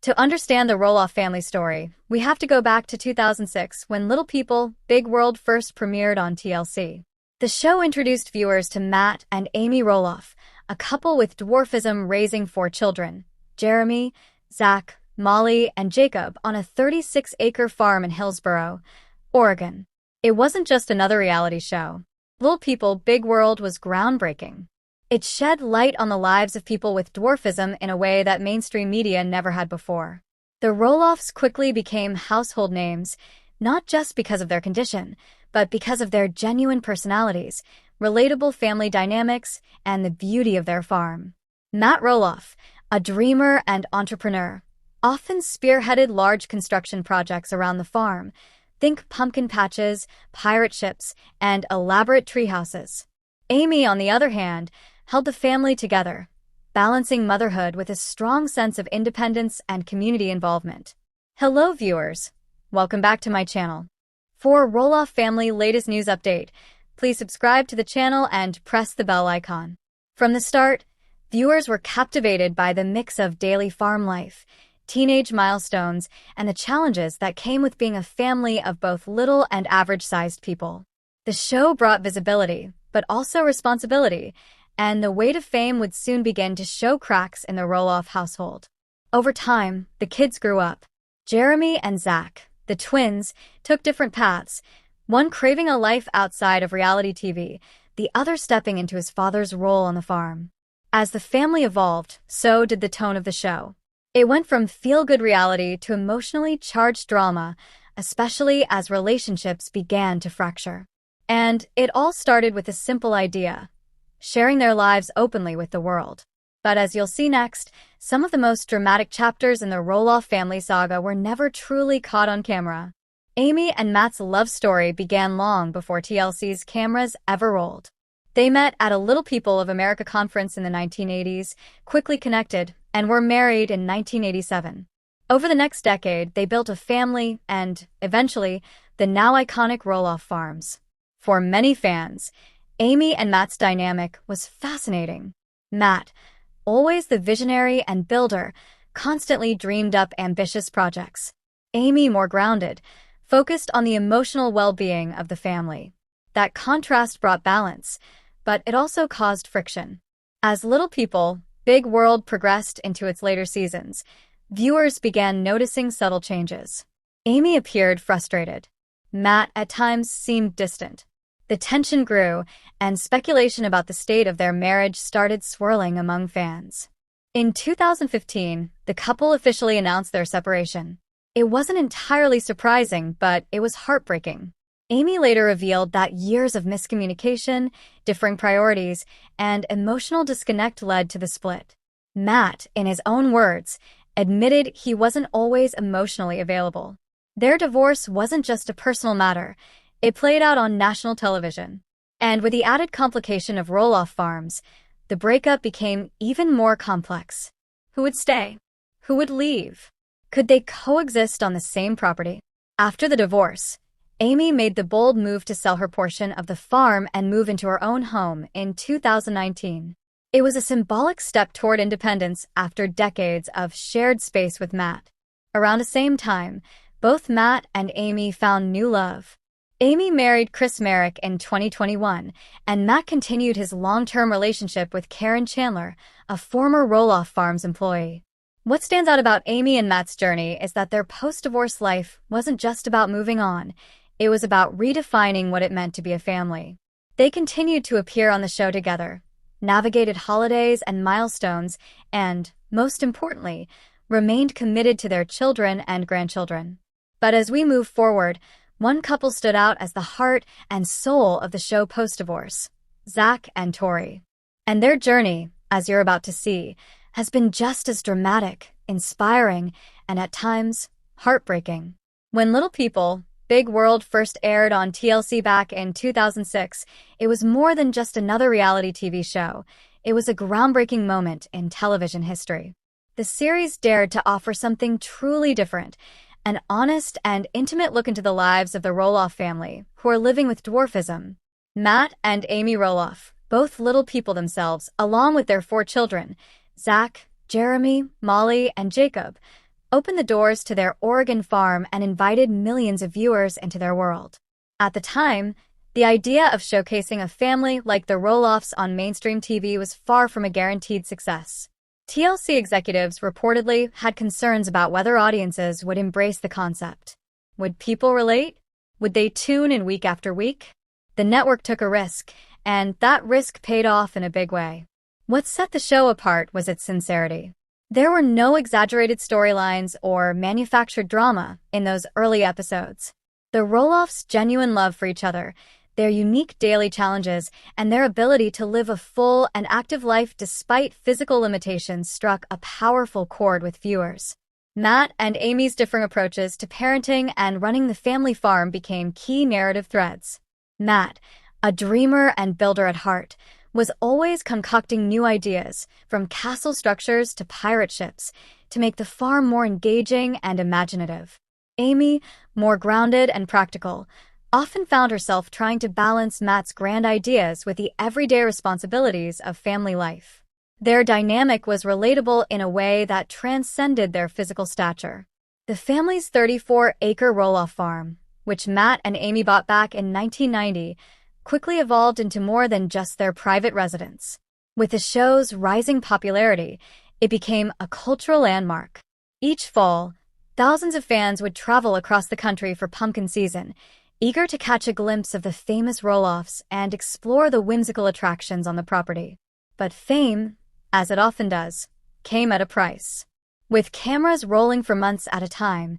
To understand the Roloff family story, we have to go back to 2006 when Little People, Big World first premiered on TLC. The show introduced viewers to Matt and Amy Roloff, a couple with dwarfism raising four children, Jeremy, Zach, Molly, and Jacob, on a 36-acre farm in Hillsboro, Oregon. It wasn't just another reality show. Little People, Big World was groundbreaking. It shed light on the lives of people with dwarfism in a way that mainstream media never had before. The Roloffs quickly became household names, not just because of their condition, but because of their genuine personalities, relatable family dynamics, and the beauty of their farm. Matt Roloff, a dreamer and entrepreneur, often spearheaded large construction projects around the farm. Think pumpkin patches, pirate ships, and elaborate treehouses. Amy, on the other hand, held the family together, balancing motherhood with a strong sense of independence and community involvement. Hello viewers, welcome back to my channel. For Roloff family latest news update, please subscribe to the channel and press the bell icon. From the start, viewers were captivated by the mix of daily farm life, teenage milestones, and the challenges that came with being a family of both little and average-sized people. The show brought visibility, but also responsibility, and the weight of fame would soon begin to show cracks in the Roloff household. Over time, the kids grew up. Jeremy and Zach, the twins, took different paths, one craving a life outside of reality TV, the other stepping into his father's role on the farm. As the family evolved, so did the tone of the show. It went from feel-good reality to emotionally charged drama, especially as relationships began to fracture. And it all started with a simple idea: sharing their lives openly with the world. But as you'll see next, some of the most dramatic chapters in the Roloff family saga were never truly caught on camera. Amy and Matt's love story began long before TLC's cameras ever rolled. They met at a Little People of America conference in the 1980s, quickly connected, and were married in 1987. Over the next decade, they built a family and, eventually, the now iconic Roloff Farms. For many fans, Amy and Matt's dynamic was fascinating. Matt, always the visionary and builder, constantly dreamed up ambitious projects. Amy, more grounded, focused on the emotional well-being of the family. That contrast brought balance, but it also caused friction. As Little People, Big World progressed into its later seasons, viewers began noticing subtle changes. Amy appeared frustrated. Matt at times seemed distant. The tension grew, and speculation about the state of their marriage started swirling among fans. In 2015, the couple officially announced their separation. It wasn't entirely surprising, but it was heartbreaking. Amy later revealed that years of miscommunication, differing priorities, and emotional disconnect led to the split. Matt, in his own words, admitted he wasn't always emotionally available. Their divorce wasn't just a personal matter. It played out on national television. And with the added complication of Roloff Farms, the breakup became even more complex. Who would stay? Who would leave? Could they coexist on the same property? After the divorce, Amy made the bold move to sell her portion of the farm and move into her own home in 2019. It was a symbolic step toward independence after decades of shared space with Matt. Around the same time, both Matt and Amy found new love. Amy married Chris Merrick in 2021, and Matt continued his long-term relationship with Karen Chandler, a former Roloff Farms employee. What stands out about Amy and Matt's journey is that their post-divorce life wasn't just about moving on. It was about redefining what it meant to be a family. They continued to appear on the show together, navigated holidays and milestones, and, most importantly, remained committed to their children and grandchildren. But as we move forward, one couple stood out as the heart and soul of the show post-divorce: Zach and Tori. And their journey, as you're about to see, has been just as dramatic, inspiring, and at times, heartbreaking. When Little People, Big World first aired on TLC back in 2006, it was more than just another reality TV show. It was a groundbreaking moment in television history. The series dared to offer something truly different: an honest and intimate look into the lives of the Roloff family, who are living with dwarfism. Matt and Amy Roloff, both Little People themselves, along with their four children, Zach, Jeremy, Molly, and Jacob, opened the doors to their Oregon farm and invited millions of viewers into their world. At the time, the idea of showcasing a family like the Roloffs on mainstream TV was far from a guaranteed success. TLC executives reportedly had concerns about whether audiences would embrace the concept. Would people relate? Would they tune in week after week? The network took a risk, and that risk paid off in a big way. What set the show apart was its sincerity. There were no exaggerated storylines or manufactured drama in those early episodes. The Roloffs' genuine love for each other, their unique daily challenges, and their ability to live a full and active life despite physical limitations struck a powerful chord with viewers. Matt and Amy's differing approaches to parenting and running the family farm became key narrative threads. Matt, a dreamer and builder at heart, was always concocting new ideas, from castle structures to pirate ships, to make the farm more engaging and imaginative. Amy, more grounded and practical, often found herself trying to balance Matt's grand ideas with the everyday responsibilities of family life. Their dynamic was relatable in a way that transcended their physical stature. The family's 34-acre Roloff Farm, which Matt and Amy bought back in 1990, quickly evolved into more than just their private residence. With the show's rising popularity, it became a cultural landmark. Each fall, thousands of fans would travel across the country for pumpkin season, eager to catch a glimpse of the famous Roloffs and explore the whimsical attractions on the property. But fame, as it often does, came at a price. With cameras rolling for months at a time,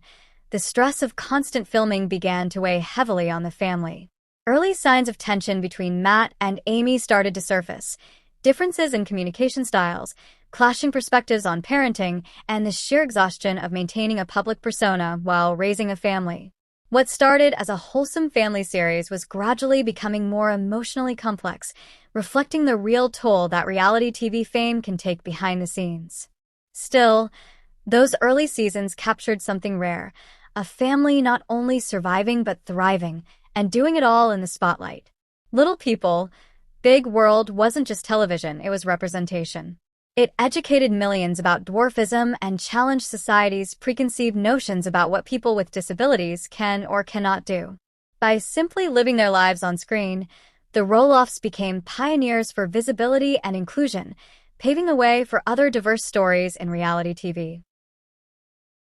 the stress of constant filming began to weigh heavily on the family. Early signs of tension between Matt and Amy started to surface. Differences in communication styles, clashing perspectives on parenting, and the sheer exhaustion of maintaining a public persona while raising a family. What started as a wholesome family series was gradually becoming more emotionally complex, reflecting the real toll that reality TV fame can take behind the scenes. Still, those early seasons captured something rare, a family not only surviving but thriving, and doing it all in the spotlight. Little People, Big World wasn't just television, it was representation. It educated millions about dwarfism and challenged society's preconceived notions about what people with disabilities can or cannot do. By simply living their lives on screen, the Roloffs became pioneers for visibility and inclusion, paving the way for other diverse stories in reality TV.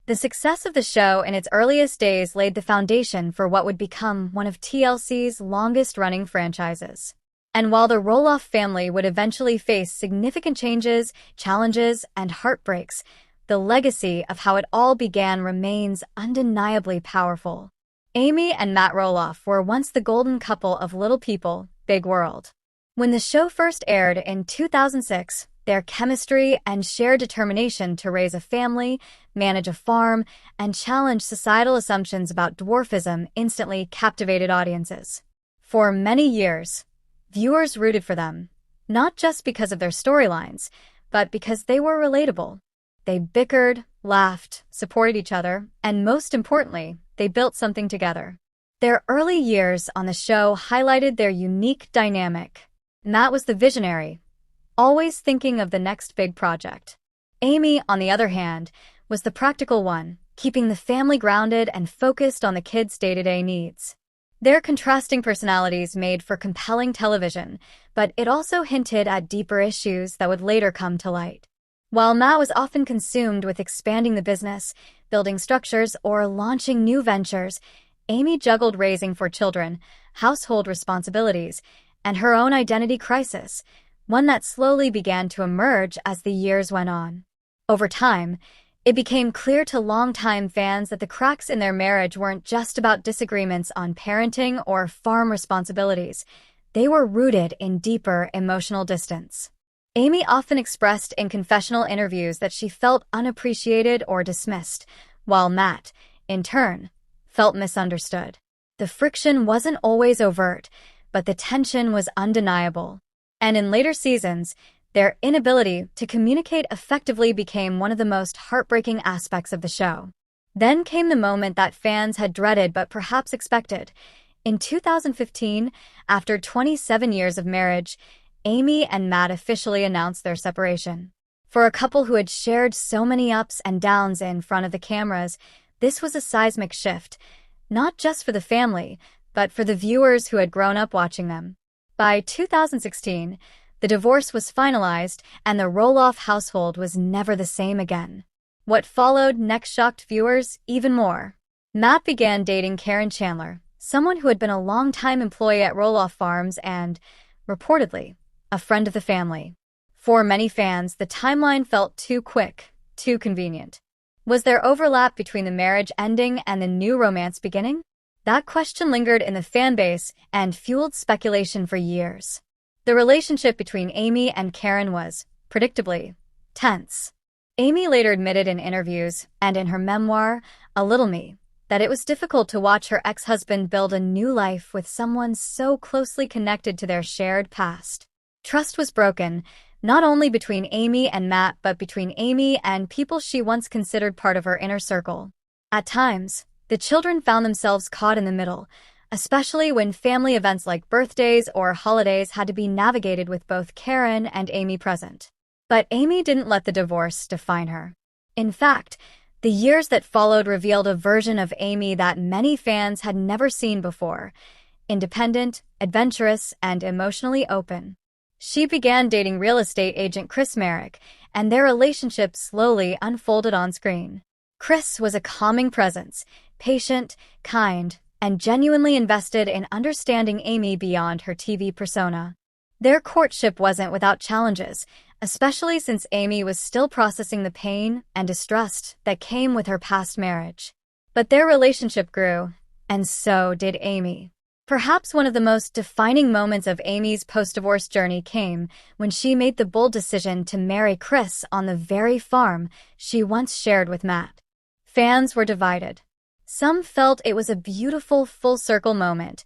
The success of the show in its earliest days laid the foundation for what would become one of TLC's longest-running franchises. And while the Roloff family would eventually face significant changes, challenges, and heartbreaks, the legacy of how it all began remains undeniably powerful. Amy and Matt Roloff were once the golden couple of Little People, Big World. When the show first aired in 2006, their chemistry and shared determination to raise a family, manage a farm, and challenge societal assumptions about dwarfism instantly captivated audiences. For many years, viewers rooted for them, not just because of their storylines, but because they were relatable. They bickered, laughed, supported each other, and most importantly, they built something together. Their early years on the show highlighted their unique dynamic. Matt was the visionary, always thinking of the next big project. Amy, on the other hand, was the practical one, keeping the family grounded and focused on the kids' day-to-day needs. Their contrasting personalities made for compelling television, but it also hinted at deeper issues that would later come to light. While Matt was often consumed with expanding the business, building structures, or launching new ventures, Amy juggled raising 4 children, household responsibilities, and her own identity crisis, one that slowly began to emerge as the years went on. Over time, it became clear to longtime fans that the cracks in their marriage weren't just about disagreements on parenting or farm responsibilities. They were rooted in deeper emotional distance. Amy often expressed in confessional interviews that she felt unappreciated or dismissed, while Matt, in turn, felt misunderstood. The friction wasn't always overt, but the tension was undeniable. And in later seasons, their inability to communicate effectively became one of the most heartbreaking aspects of the show. Then came the moment that fans had dreaded but perhaps expected. In 2015, after 27 years of marriage, Amy and Matt officially announced their separation. For a couple who had shared so many ups and downs in front of the cameras, this was a seismic shift, not just for the family, but for the viewers who had grown up watching them. By 2016, the divorce was finalized and the Roloff household was never the same again. What followed next shocked viewers even more. Matt began dating Karen Chandler, someone who had been a long-time employee at Roloff Farms and, reportedly, a friend of the family. For many fans, the timeline felt too quick, too convenient. Was there overlap between the marriage ending and the new romance beginning? That question lingered in the fan base and fueled speculation for years. The relationship between Amy and Karen was, predictably, tense. Amy later admitted in interviews and in her memoir, A Little Me, that it was difficult to watch her ex-husband build a new life with someone so closely connected to their shared past. Trust was broken, not only between Amy and Matt, but between Amy and people she once considered part of her inner circle. At times, the children found themselves caught in the middle, especially when family events like birthdays or holidays had to be navigated with both Karen and Amy present. But Amy didn't let the divorce define her. In fact, the years that followed revealed a version of Amy that many fans had never seen before: independent, adventurous, and emotionally open. She began dating real estate agent Chris Merrick, and their relationship slowly unfolded on screen. Chris was a calming presence, patient, kind, and genuinely invested in understanding Amy beyond her TV persona. Their courtship wasn't without challenges, especially since Amy was still processing the pain and distrust that came with her past marriage. But their relationship grew, and so did Amy. Perhaps one of the most defining moments of Amy's post-divorce journey came when she made the bold decision to marry Chris on the very farm she once shared with Matt. Fans were divided. Some felt it was a beautiful full-circle moment,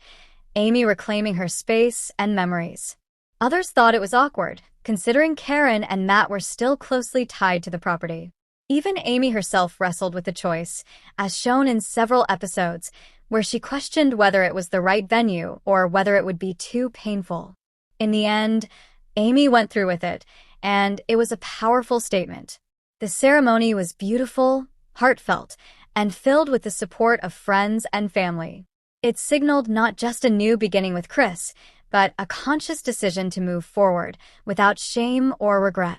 Amy reclaiming her space and memories. Others thought it was awkward, considering Karen and Matt were still closely tied to the property. Even Amy herself wrestled with the choice, as shown in several episodes, where she questioned whether it was the right venue or whether it would be too painful. In the end, Amy went through with it, and it was a powerful statement. The ceremony was beautiful, heartfelt, and filled with the support of friends and family. It signaled not just a new beginning with Chris, but a conscious decision to move forward, without shame or regret.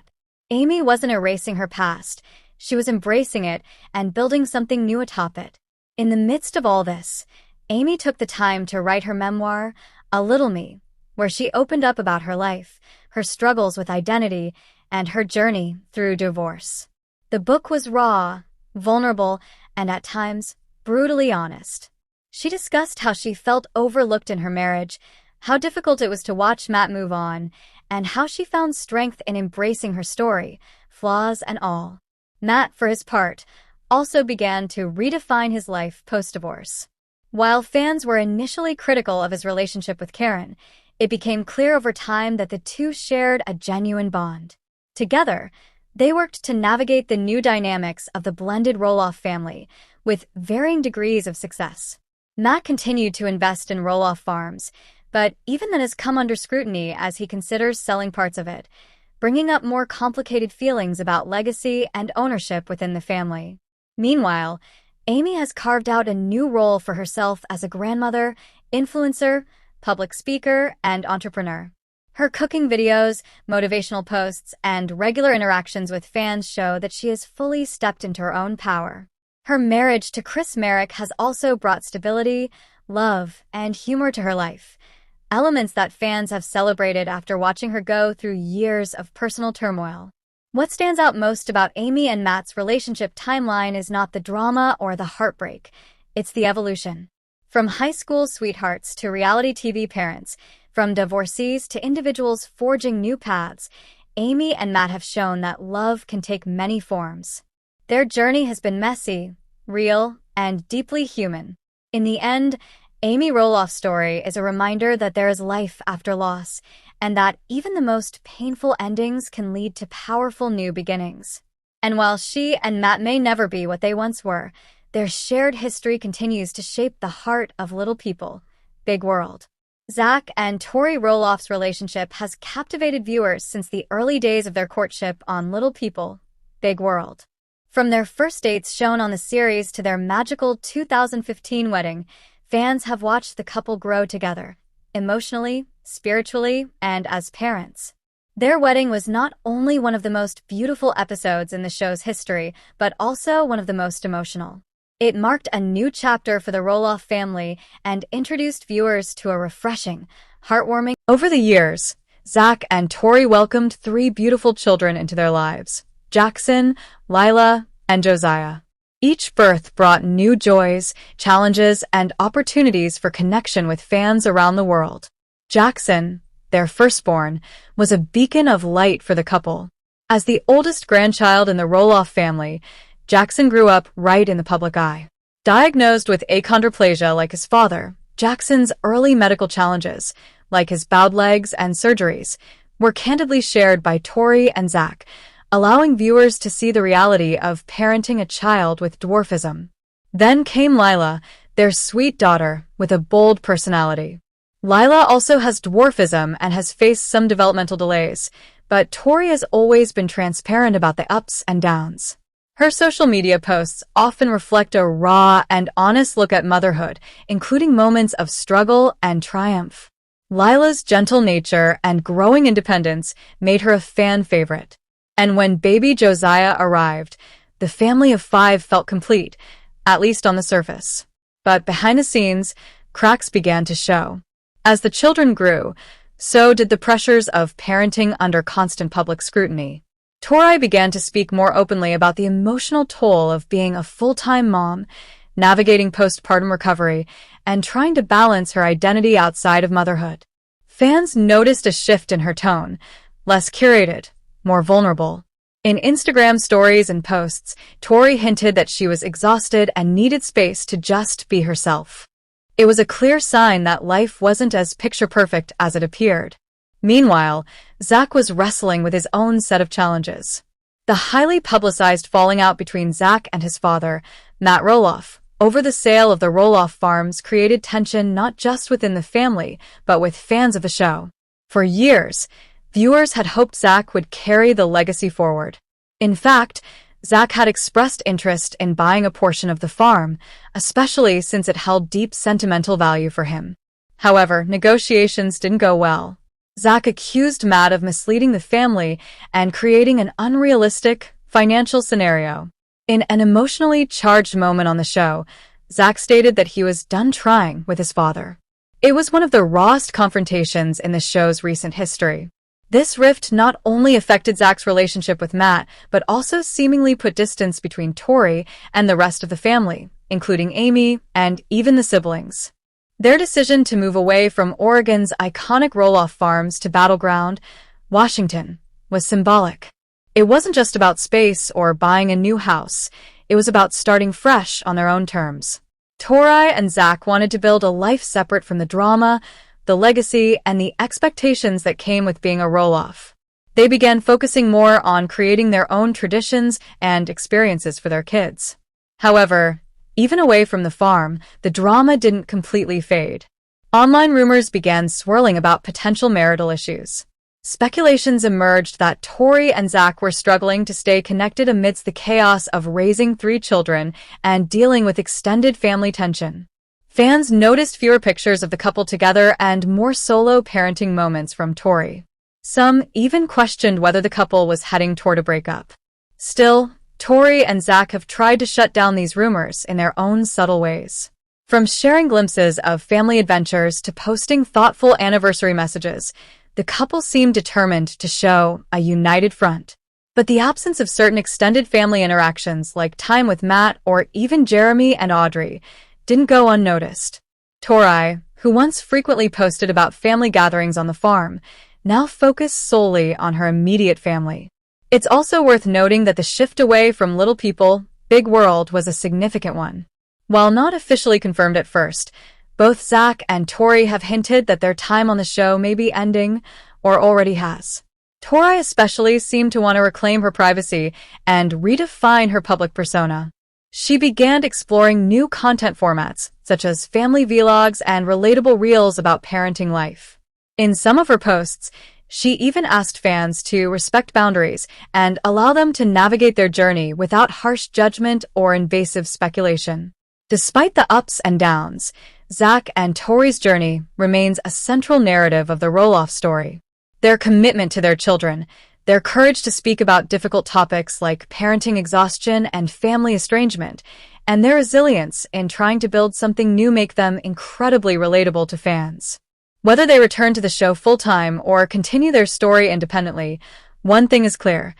Amy wasn't erasing her past, she was embracing it and building something new atop it. In the midst of all this, Amy took the time to write her memoir, A Little Me, where she opened up about her life, her struggles with identity, and her journey through divorce. The book was raw, vulnerable, and at times, brutally honest. She discussed how she felt overlooked in her marriage, how difficult it was to watch Matt move on, and how she found strength in embracing her story, flaws and all. Matt, for his part, also began to redefine his life post-divorce. While fans were initially critical of his relationship with Karen, it became clear over time that the two shared a genuine bond. Together, they worked to navigate the new dynamics of the blended Roloff family, with varying degrees of success. Matt continued to invest in Roloff Farms, but even that has come under scrutiny as he considers selling parts of it, bringing up more complicated feelings about legacy and ownership within the family. Meanwhile, Amy has carved out a new role for herself as a grandmother, influencer, public speaker, and entrepreneur. Her cooking videos, motivational posts, and regular interactions with fans show that she has fully stepped into her own power. Her marriage to Chris Merrick has also brought stability, love, and humor to her life, elements that fans have celebrated after watching her go through years of personal turmoil. What stands out most about Amy and Matt's relationship timeline is not the drama or the heartbreak, it's the evolution. From high school sweethearts to reality TV parents, from divorcees to individuals forging new paths, Amy and Matt have shown that love can take many forms. Their journey has been messy, real, and deeply human. In the end, Amy Roloff's story is a reminder that there is life after loss, and that even the most painful endings can lead to powerful new beginnings. And while she and Matt may never be what they once were, their shared history continues to shape the heart of little people, big world. Zach and Tori Roloff's relationship has captivated viewers since the early days of their courtship on Little People, Big World. From their first dates shown on the series to their magical 2015 wedding, fans have watched the couple grow together, emotionally, spiritually, and as parents. Their wedding was not only one of the most beautiful episodes in the show's history, but also one of the most emotional. It marked a new chapter for the Roloff family and introduced viewers to a refreshing, heartwarming. Over the years, Zach and Tori welcomed three beautiful children into their lives: Jackson, Lila, and Josiah. Each birth brought new joys, challenges, and opportunities for connection with fans around the world. Jackson, their firstborn, was a beacon of light for the couple. As the oldest grandchild in the Roloff family, Jackson grew up right in the public eye. Diagnosed with achondroplasia like his father, Jackson's early medical challenges, like his bowed legs and surgeries, were candidly shared by Tori and Zach, allowing viewers to see the reality of parenting a child with dwarfism. Then came Lila, their sweet daughter with a bold personality. Lila also has dwarfism and has faced some developmental delays, but Tori has always been transparent about the ups and downs. Her social media posts often reflect a raw and honest look at motherhood, including moments of struggle and triumph. Lila's gentle nature and growing independence made her a fan favorite. And when baby Josiah arrived, the family of five felt complete, at least on the surface. But behind the scenes, cracks began to show. As the children grew, so did the pressures of parenting under constant public scrutiny. Tori began to speak more openly about the emotional toll of being a full-time mom, navigating postpartum recovery, and trying to balance her identity outside of motherhood. Fans noticed a shift in her tone, less curated, more vulnerable. In Instagram stories and posts, Tori hinted that she was exhausted and needed space to just be herself. It was a clear sign that life wasn't as picture-perfect as it appeared. Meanwhile, Zach was wrestling with his own set of challenges. The highly publicized falling out between Zach and his father, Matt Roloff, over the sale of the Roloff Farms created tension not just within the family, but with fans of the show. For years, viewers had hoped Zach would carry the legacy forward. In fact, Zach had expressed interest in buying a portion of the farm, especially since it held deep sentimental value for him. However, negotiations didn't go well. Zach accused Matt of misleading the family and creating an unrealistic financial scenario. In an emotionally charged moment on the show, Zach stated that he was done trying with his father. It was one of the rawest confrontations in the show's recent history. This rift not only affected Zach's relationship with Matt, but also seemingly put distance between Tori and the rest of the family, including Amy and even the siblings. Their decision to move away from Oregon's iconic Roloff Farms to Battleground, Washington, was symbolic. It wasn't just about space or buying a new house. It was about starting fresh on their own terms. Tori and Zach wanted to build a life separate from the drama, the legacy, and the expectations that came with being a Roloff. They began focusing more on creating their own traditions and experiences for their kids. However, even away from the farm, the drama didn't completely fade. Online rumors began swirling about potential marital issues. Speculations emerged that Tori and Zach were struggling to stay connected amidst the chaos of raising three children and dealing with extended family tension. Fans noticed fewer pictures of the couple together and more solo parenting moments from Tori. Some even questioned whether the couple was heading toward a breakup. Still, Tori and Zach have tried to shut down these rumors in their own subtle ways. From sharing glimpses of family adventures to posting thoughtful anniversary messages, the couple seemed determined to show a united front. But the absence of certain extended family interactions like time with Matt or even Jeremy and Audrey didn't go unnoticed. Tori, who once frequently posted about family gatherings on the farm, now focused solely on her immediate family. It's also worth noting that the shift away from Little People, Big World was a significant one. While not officially confirmed at first, both Zach and Tori have hinted that their time on the show may be ending, or already has. Tori especially seemed to want to reclaim her privacy and redefine her public persona. She began exploring new content formats, such as family vlogs and relatable reels about parenting life. In some of her posts, she even asked fans to respect boundaries and allow them to navigate their journey without harsh judgment or invasive speculation. Despite the ups and downs, Zach and Tori's journey remains a central narrative of the Roloff story. Their commitment to their children, their courage to speak about difficult topics like parenting exhaustion and family estrangement, and their resilience in trying to build something new make them incredibly relatable to fans. Whether they return to the show full-time or continue their story independently, one thing is clear: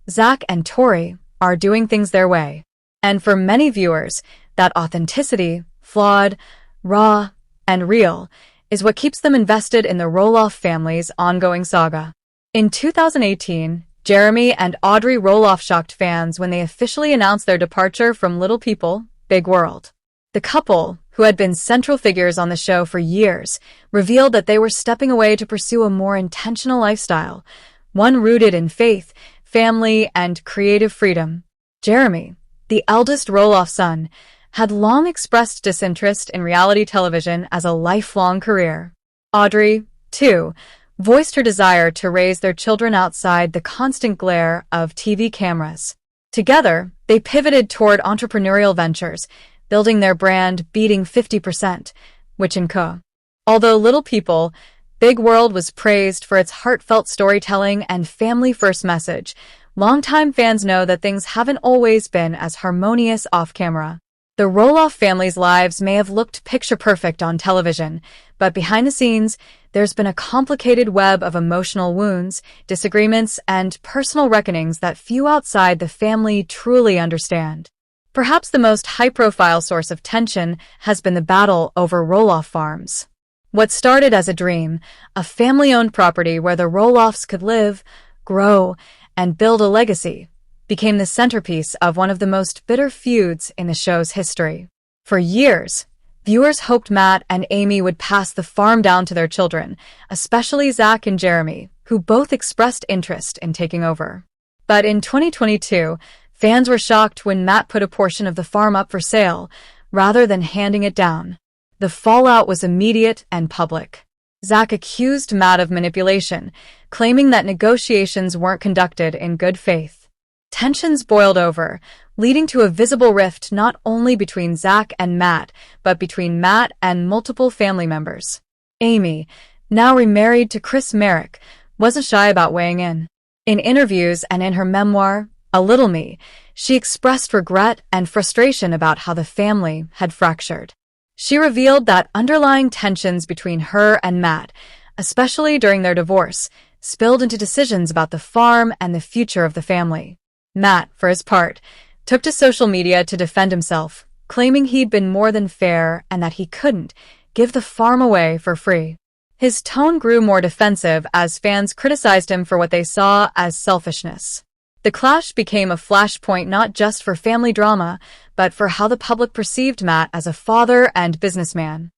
Zach and Tori are doing things their way. And for many viewers, that authenticity, flawed, raw, and real, is what keeps them invested in the Roloff family's ongoing saga. In 2018, Jeremy and Audrey Roloff shocked fans when they officially announced their departure from Little People, Big World. The couple, who had been central figures on the show for years, revealed that they were stepping away to pursue a more intentional lifestyle, one rooted in faith, family, and creative freedom. Jeremy, the eldest Roloff son, had long expressed disinterest in reality television as a lifelong career. Audrey, too, voiced her desire to raise their children outside the constant glare of TV cameras. Together, they pivoted toward entrepreneurial ventures, building their brand Beating 50%, which in co. Although Little People, Big World was praised for its heartfelt storytelling and family-first message, longtime fans know that things haven't always been as harmonious off-camera. The Roloff family's lives may have looked picture-perfect on television, but behind the scenes, there's been a complicated web of emotional wounds, disagreements, and personal reckonings that few outside the family truly understand. Perhaps the most high-profile source of tension has been the battle over Roloff Farms. What started as a dream, a family-owned property where the Roloffs could live, grow, and build a legacy, became the centerpiece of one of the most bitter feuds in the show's history. For years, viewers hoped Matt and Amy would pass the farm down to their children, especially Zach and Jeremy, who both expressed interest in taking over. But in 2022, fans were shocked when Matt put a portion of the farm up for sale, rather than handing it down. The fallout was immediate and public. Zach accused Matt of manipulation, claiming that negotiations weren't conducted in good faith. Tensions boiled over, leading to a visible rift not only between Zach and Matt, but between Matt and multiple family members. Amy, now remarried to Chris Merrick, wasn't shy about weighing in. In interviews and in her memoir, A Little Me, she expressed regret and frustration about how the family had fractured. She revealed that underlying tensions between her and Matt, especially during their divorce, spilled into decisions about the farm and the future of the family. Matt, for his part, took to social media to defend himself, claiming he'd been more than fair and that he couldn't give the farm away for free. His tone grew more defensive as fans criticized him for what they saw as selfishness. The clash became a flashpoint not just for family drama, but for how the public perceived Matt as a father and businessman.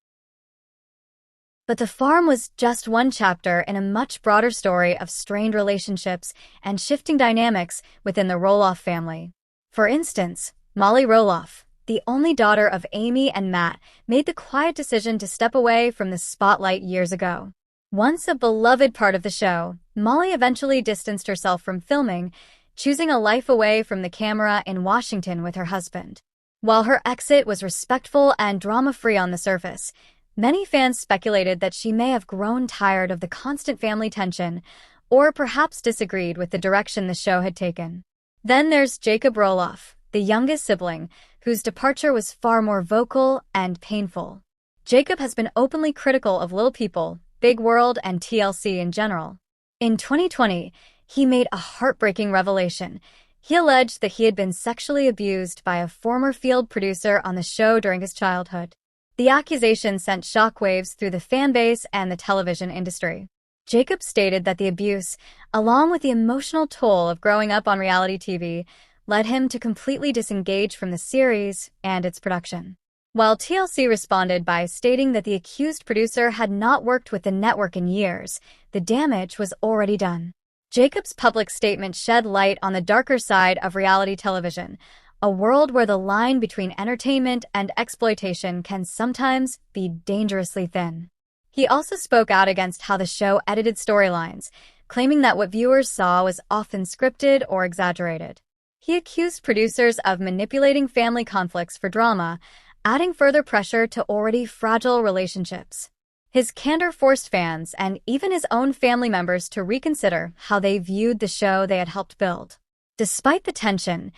But the farm was just one chapter in a much broader story of strained relationships and shifting dynamics within the Roloff family. For instance, Molly Roloff, the only daughter of Amy and Matt, made the quiet decision to step away from the spotlight years ago. Once a beloved part of the show, Molly eventually distanced herself from filming, choosing a life away from the camera in Washington with her husband. While her exit was respectful and drama-free on the surface, many fans speculated that she may have grown tired of the constant family tension, or perhaps disagreed with the direction the show had taken. Then there's Jacob Roloff, the youngest sibling, whose departure was far more vocal and painful. Jacob has been openly critical of Little People, Big World, and TLC in general. In 2020, he made a heartbreaking revelation. He alleged that he had been sexually abused by a former field producer on the show during his childhood. The accusation sent shockwaves through the fanbase and the television industry. Jacob stated that the abuse, along with the emotional toll of growing up on reality TV, led him to completely disengage from the series and its production. While TLC responded by stating that the accused producer had not worked with the network in years, the damage was already done. Jacob's public statement shed light on the darker side of reality television, a world where the line between entertainment and exploitation can sometimes be dangerously thin. He also spoke out against how the show edited storylines, claiming that what viewers saw was often scripted or exaggerated. He accused producers of manipulating family conflicts for drama, adding further pressure to already fragile relationships. His candor forced fans and even his own family members to reconsider how they viewed the show they had helped build. Despite the tension,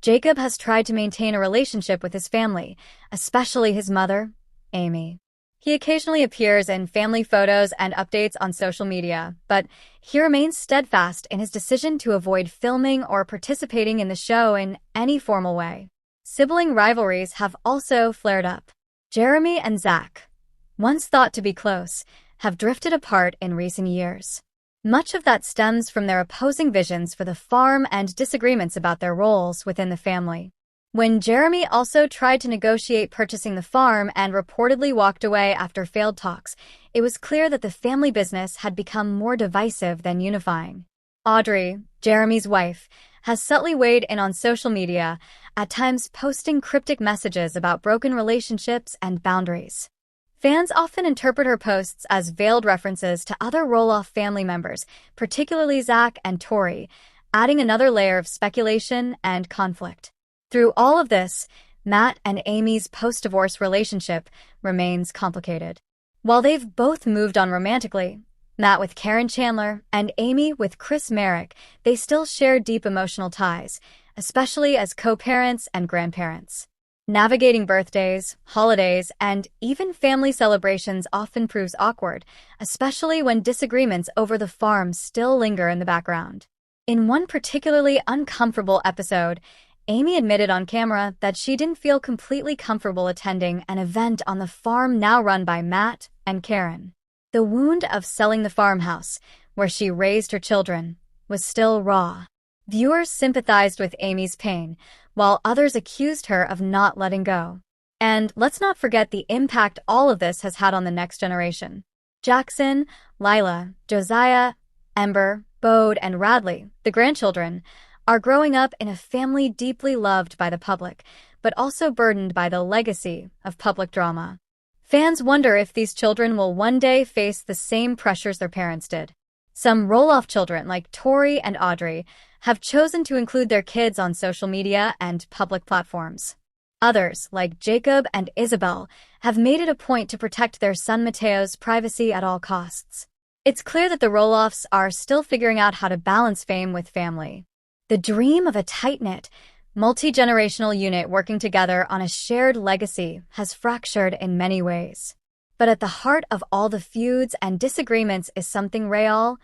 Jacob has tried to maintain a relationship with his family, especially his mother, Amy. He occasionally appears in family photos and updates on social media, but he remains steadfast in his decision to avoid filming or participating in the show in any formal way. Sibling rivalries have also flared up. Jeremy and Zach, once thought to be close, have drifted apart in recent years. Much of that stems from their opposing visions for the farm and disagreements about their roles within the family. When Jeremy also tried to negotiate purchasing the farm and reportedly walked away after failed talks, it was clear that the family business had become more divisive than unifying. Audrey, Jeremy's wife, has subtly weighed in on social media, at times posting cryptic messages about broken relationships and boundaries. Fans often interpret her posts as veiled references to other Roloff family members, particularly Zach and Tori, adding another layer of speculation and conflict. Through all of this, Matt and Amy's post-divorce relationship remains complicated. While they've both moved on romantically, Matt with Karen Chandler and Amy with Chris Merrick, they still share deep emotional ties, especially as co-parents and grandparents. Navigating birthdays, holidays, and even family celebrations often proves awkward, especially when disagreements over the farm still linger in the background. In one particularly uncomfortable episode, Amy admitted on camera that she didn't feel completely comfortable attending an event on the farm now run by Matt and Karen. The wound of selling the farmhouse, where she raised her children, was still raw. Viewers sympathized with Amy's pain, while others accused her of not letting go. And let's not forget the impact all of this has had on the next generation. Jackson, Lila, Josiah, Ember, Bode, and Radley, the grandchildren, are growing up in a family deeply loved by the public, but also burdened by the legacy of public drama. Fans wonder if these children will one day face the same pressures their parents did. Some Roloff children, like Tori and Audrey, have chosen to include their kids on social media and public platforms. Others, like Jacob and Isabel, have made it a point to protect their son Mateo's privacy at all costs. It's clear that the Roloffs are still figuring out how to balance fame with family. The dream of a tight-knit, multi-generational unit working together on a shared legacy has fractured in many ways. But at the heart of all the feuds and disagreements is something real: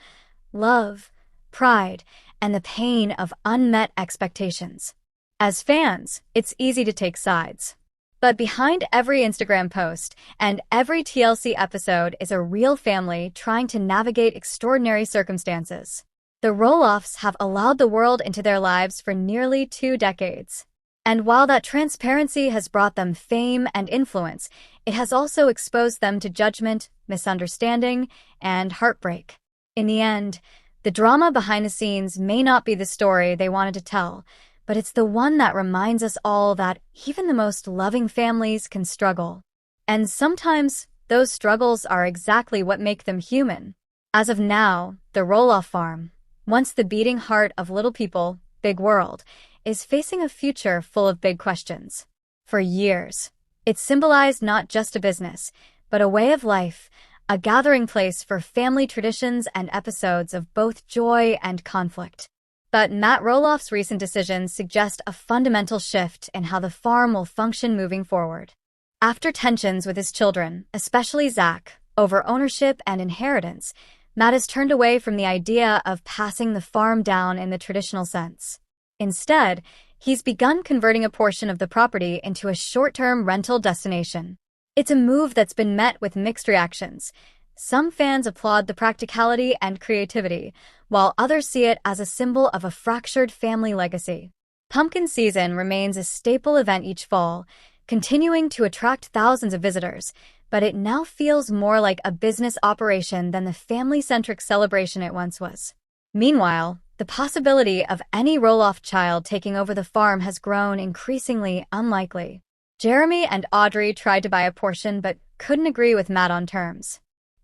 love, pride, and the pain of unmet expectations. As fans, it's easy to take sides. But behind every Instagram post and every TLC episode is a real family trying to navigate extraordinary circumstances. The Roloffs have allowed the world into their lives for nearly 2 decades. And while that transparency has brought them fame and influence, it has also exposed them to judgment, misunderstanding, and heartbreak. In the end, the drama behind the scenes may not be the story they wanted to tell, but it's the one that reminds us all that even the most loving families can struggle. And sometimes, those struggles are exactly what make them human. As of now, the Roloff Farm, once the beating heart of little people, big world, is facing a future full of big questions. For years, it symbolized not just a business, but a way of life, a gathering place for family traditions and episodes of both joy and conflict. But Matt Roloff's recent decisions suggest a fundamental shift in how the farm will function moving forward. After tensions with his children, especially Zach, over ownership and inheritance, Matt has turned away from the idea of passing the farm down in the traditional sense. Instead, he's begun converting a portion of the property into a short-term rental destination. It's a move that's been met with mixed reactions. Some fans applaud the practicality and creativity, while others see it as a symbol of a fractured family legacy. Pumpkin season remains a staple event each fall, continuing to attract thousands of visitors, but it now feels more like a business operation than the family-centric celebration it once was. Meanwhile, The possibility of any Roloff child taking over the farm has grown increasingly unlikely. Jeremy and Audrey tried to buy a portion but couldn't agree with Matt on terms.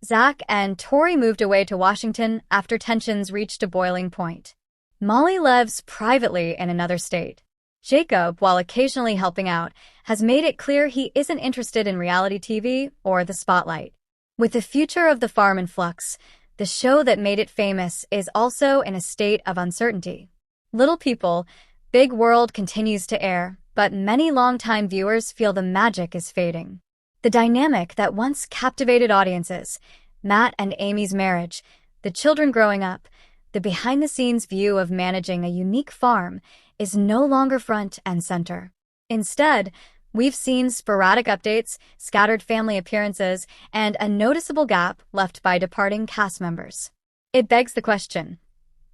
Zach and Tori moved away to Washington after tensions reached a boiling point. Molly lives privately in another state. Jacob, while occasionally helping out, has made it clear he isn't interested in reality TV or the spotlight. With the future of the farm in flux, the show that made it famous is also in a state of uncertainty. Little People, Big World continues to air, but many longtime viewers feel the magic is fading. The dynamic that once captivated audiences, Matt and Amy's marriage, the children growing up, the behind-the-scenes view of managing a unique farm, is no longer front and center. Instead, we've seen sporadic updates, scattered family appearances, and a noticeable gap left by departing cast members. It begs the question,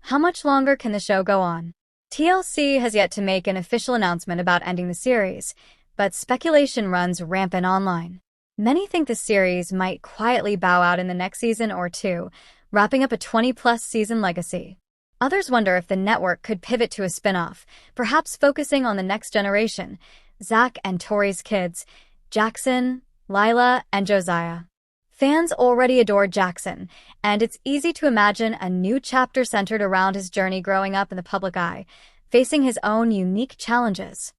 how much longer can the show go on? TLC has yet to make an official announcement about ending the series, but speculation runs rampant online. Many think the series might quietly bow out in the next season or two, wrapping up a 20-plus season legacy. Others wonder if the network could pivot to a spin-off, perhaps focusing on the next generation, Zach and Tori's kids, Jackson, Lila, and Josiah. Fans already adore Jackson, and it's easy to imagine a new chapter centered around his journey growing up in the public eye, facing his own unique challenges.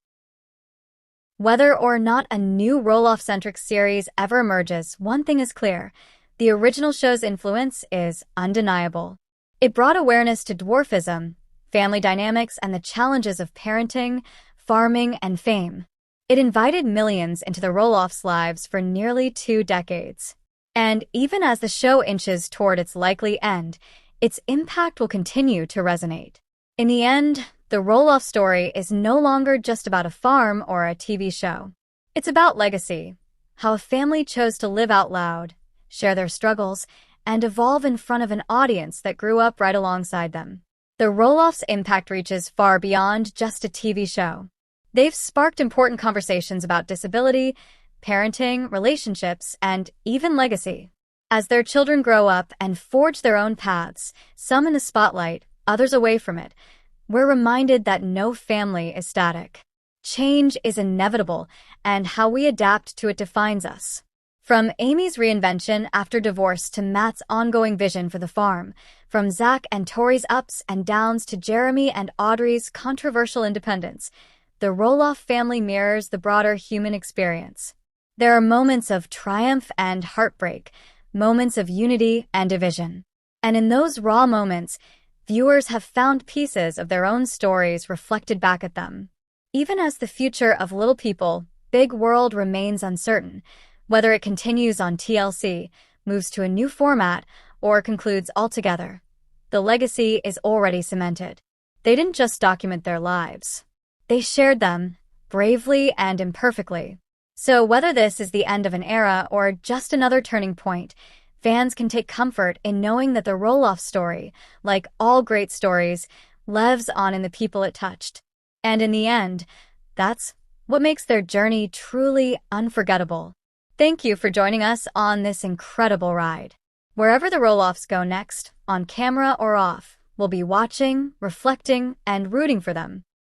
Whether or not a new Roloff-centric series ever emerges, one thing is clear: the original show's influence is undeniable. It brought awareness to dwarfism, family dynamics, and the challenges of parenting, farming, and fame. It invited millions into the Roloffs' lives for nearly 2 decades. And even as the show inches toward its likely end, its impact will continue to resonate. In the end, the Roloff story is no longer just about a farm or a TV show. It's about legacy, how a family chose to live out loud, share their struggles, and evolve in front of an audience that grew up right alongside them. The Roloffs' impact reaches far beyond just a TV show. They've sparked important conversations about disability, parenting, relationships, and even legacy. As their children grow up and forge their own paths, some in the spotlight, others away from it, we're reminded that no family is static. Change is inevitable, and how we adapt to it defines us. From Amy's reinvention after divorce to Matt's ongoing vision for the farm, from Zach and Tori's ups and downs to Jeremy and Audrey's controversial independence, the Roloff family mirrors the broader human experience. There are moments of triumph and heartbreak, moments of unity and division. And in those raw moments, viewers have found pieces of their own stories reflected back at them. Even as the future of Little People, Big World remains uncertain, whether it continues on TLC, moves to a new format, or concludes altogether, the legacy is already cemented. They didn't just document their lives. They shared them, bravely and imperfectly. So whether this is the end of an era or just another turning point, fans can take comfort in knowing that the Roloff story, like all great stories, lives on in the people it touched. And in the end, that's what makes their journey truly unforgettable. Thank you for joining us on this incredible ride. Wherever the Roloffs go next, on camera or off, we'll be watching, reflecting, and rooting for them.